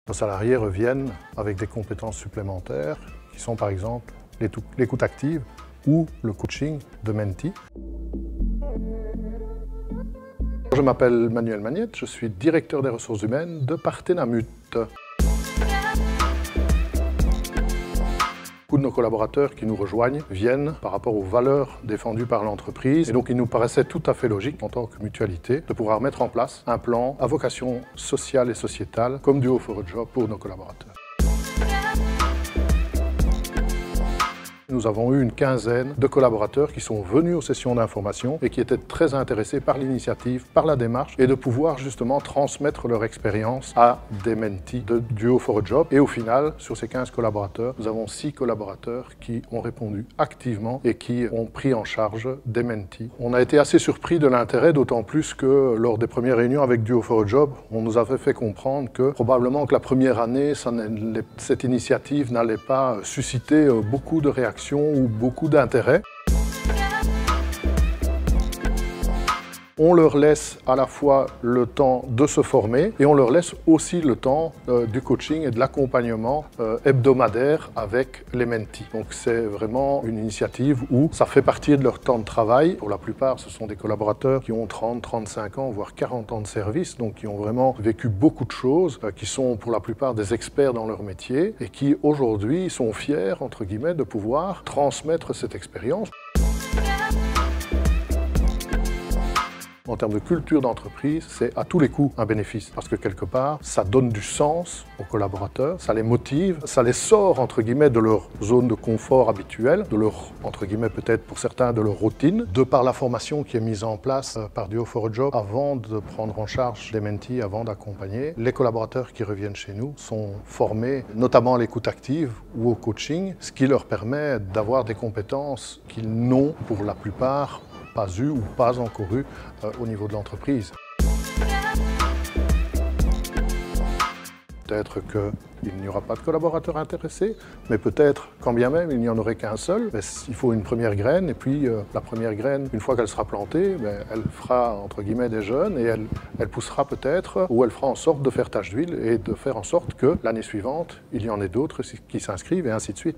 Nos salariés reviennent avec des compétences supplémentaires qui sont par exemple l'écoute active ou le coaching de Menti. Je m'appelle Manuel Magnette, je suis directeur des ressources humaines de Partenamut. Beaucoup de nos collaborateurs qui nous rejoignent viennent par rapport aux valeurs défendues par l'entreprise et donc il nous paraissait tout à fait logique en tant que mutualité de pouvoir mettre en place un plan à vocation sociale et sociétale comme Duo for a Job pour nos collaborateurs. Nous avons eu une quinzaine de collaborateurs qui sont venus aux sessions d'information et qui étaient très intéressés par l'initiative, par la démarche et de pouvoir justement transmettre leur expérience à des mentees de Duo for a Job. Et au final, sur ces 15 collaborateurs, nous avons 6 collaborateurs qui ont répondu activement et qui ont pris en charge des mentees. On a été assez surpris de l'intérêt, d'autant plus que lors des premières réunions avec Duo for a Job, on nous avait fait comprendre que probablement que la première année, cette initiative n'allait pas susciter beaucoup de réactions ou beaucoup d'intérêt. On leur laisse à la fois le temps de se former et on leur laisse aussi le temps du coaching et de l'accompagnement hebdomadaire avec les mentees. Donc c'est vraiment une initiative où ça fait partie de leur temps de travail. Pour la plupart, ce sont des collaborateurs qui ont 30, 35 ans, voire 40 ans de service, donc qui ont vraiment vécu beaucoup de choses, qui sont pour la plupart des experts dans leur métier et qui aujourd'hui sont fiers, entre guillemets, de pouvoir transmettre cette expérience. En termes de culture d'entreprise, c'est à tous les coups un bénéfice parce que quelque part, ça donne du sens aux collaborateurs, ça les motive, ça les sort entre guillemets de leur zone de confort habituelle, de leur, entre guillemets peut-être pour certains, de leur routine, de par la formation qui est mise en place par Duo for a Job avant de prendre en charge des mentees, avant d'accompagner. Les collaborateurs qui reviennent chez nous sont formés notamment à l'écoute active ou au coaching, ce qui leur permet d'avoir des compétences qu'ils n'ont pour la plupart pas eu ou pas encore eu au niveau de l'entreprise. Peut-être qu'il n'y aura pas de collaborateurs intéressés, mais peut-être, quand bien même, il n'y en aurait qu'un seul. Il faut une première graine, et puis la première graine, une fois qu'elle sera plantée, elle fera, entre guillemets, des jeunes, et elle poussera peut-être, ou elle fera en sorte de faire tache d'huile, et de faire en sorte que l'année suivante, il y en ait d'autres qui s'inscrivent, et ainsi de suite.